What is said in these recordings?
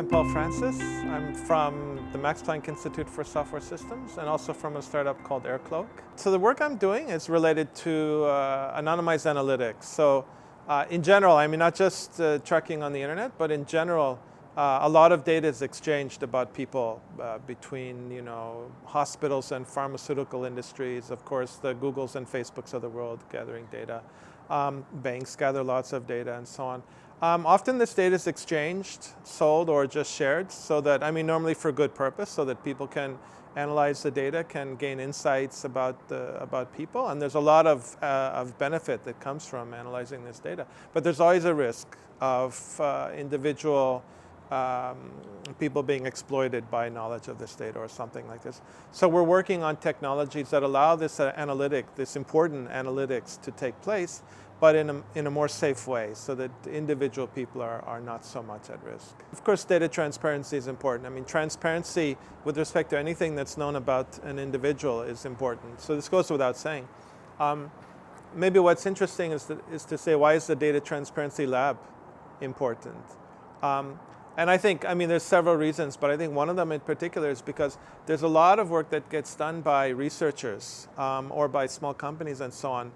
Paul Francis. I'm from the Max Planck Institute for Software Systems and also from a startup called Aircloak. So the work I'm doing is related to anonymized analytics. So in general, I mean not just tracking on the internet, but in general, a lot of data is exchanged about people between hospitals and pharmaceutical industries. Of course, the Googles and Facebooks of the world gathering data. Banks gather lots of data and so on. Often this data is exchanged, sold, or just shared so that, normally for good purpose, so that people can analyze the data, can gain insights about people. And there's a lot of benefit that comes from analyzing this data. But there's always a risk of individual people being exploited by knowledge of this data or something like this. So we're working on technologies that allow this this important analytics to take place, but in a more safe way so that individual people are not so much at risk. Of course, data transparency is important. Transparency with respect to anything that's known about an individual is important. So this goes without saying. Maybe what's interesting is to say, why is the Data Transparency Lab important? And I think, there's several reasons, but I think one of them in particular is because there's a lot of work that gets done by researchers or by small companies and so on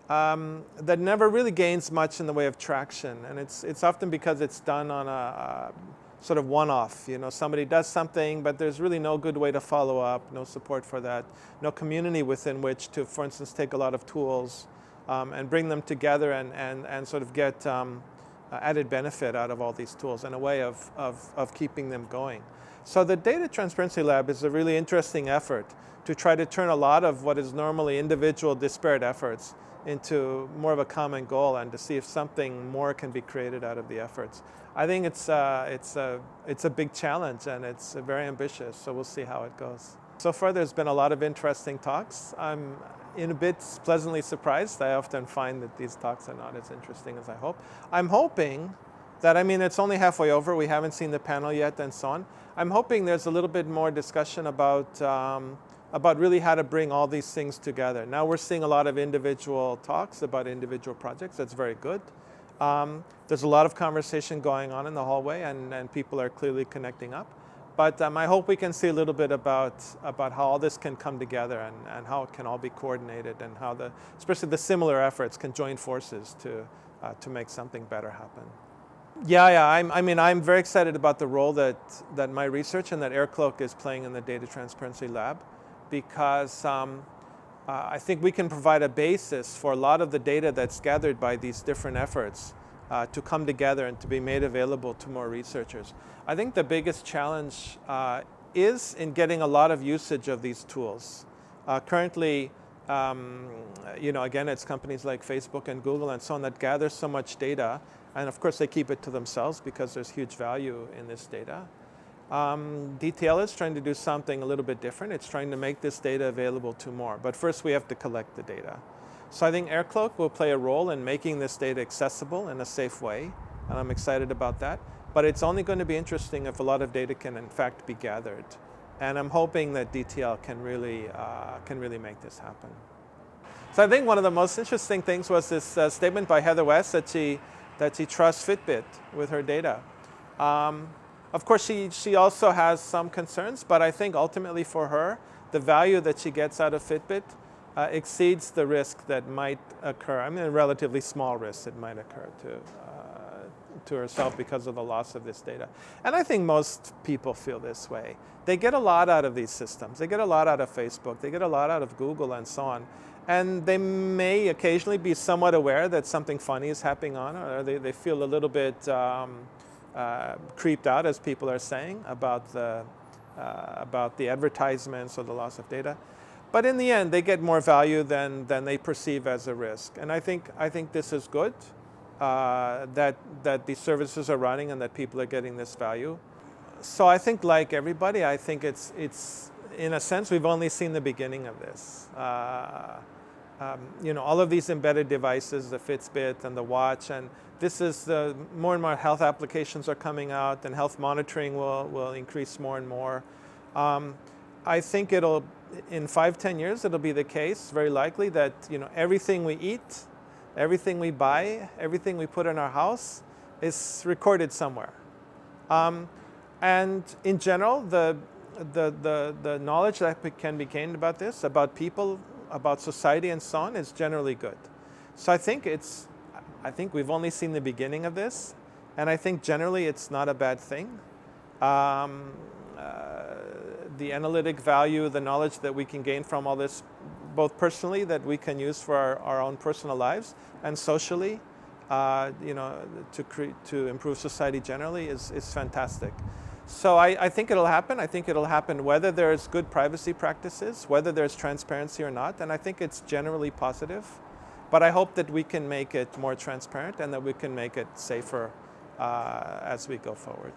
that never really gains much in the way of traction. And it's often because it's done on a sort of one-off. Somebody does something, but there's really no good way to follow up, no support for that, no community within which to, for instance, take a lot of tools and bring them together and sort of get added benefit out of all these tools and a way of keeping them going. So the Data Transparency Lab is a really interesting effort to try to turn a lot of what is normally individual disparate efforts into more of a common goal and to see if something more can be created out of the efforts. I think it's a big challenge and it's very ambitious, so we'll see how it goes. So far there's been a lot of interesting talks. I'm in a bit pleasantly surprised. I often find that these talks are not as interesting as I hope. I'm hoping that, it's only halfway over, we haven't seen the panel yet and so on. I'm hoping there's a little bit more discussion about really how to bring all these things together. Now we're seeing a lot of individual talks about individual projects. That's very good. There's a lot of conversation going on in the hallway and people are clearly connecting up. But I hope we can see a little bit about how all this can come together and how it can all be coordinated and how especially the similar efforts can join forces to make something better happen. Yeah. I'm very excited about the role that my research and that Aircloak is playing in the Data Transparency Lab, because I think we can provide a basis for a lot of the data that's gathered by these different efforts to come together and to be made available to more researchers. I think the biggest challenge is in getting a lot of usage of these tools. Currently, again, it's companies like Facebook and Google and so on that gather so much data, and of course they keep it to themselves because there's huge value in this data. DTL is trying to do something a little bit different. It's trying to make this data available to more, but first we have to collect the data. So I think Aircloak will play a role in making this data accessible in a safe way, and I'm excited about that. But it's only going to be interesting if a lot of data can in fact be gathered. And I'm hoping that DTL can really make this happen. So I think one of the most interesting things was this statement by Heather West that she trusts Fitbit with her data. Of course, she also has some concerns, but I think ultimately for her, the value that she gets out of Fitbit exceeds the risk that might occur. A relatively small risk that might occur to herself because of the loss of this data. And I think most people feel this way. They get a lot out of these systems. They get a lot out of Facebook. They get a lot out of Google and so on. And they may occasionally be somewhat aware that something funny is happening on, or they feel a little bit creeped out, as people are saying, about the advertisements or the loss of data. But in the end, they get more value than they perceive as a risk. And I think this is good, that these services are running and that people are getting this value. So I think, like everybody, I think it's in a sense, we've only seen the beginning of this. All of these embedded devices, the Fitbit and the watch, and this is more and more health applications are coming out, and health monitoring will increase more and more. I think in 5-10 years, it'll be the case, very likely, that everything we eat, everything we buy, everything we put in our house is recorded somewhere. And in general, the knowledge that can be gained about this, about people, about society and so on, is generally good. So I think we've only seen the beginning of this, and I think generally it's not a bad thing. The analytic value, the knowledge that we can gain from all this, both personally that we can use for our own personal lives, and socially, to improve society generally, is fantastic. So I think it'll happen. I think it'll happen whether there's good privacy practices, whether there's transparency or not, and I think it's generally positive. But I hope that we can make it more transparent and that we can make it safer as we go forward.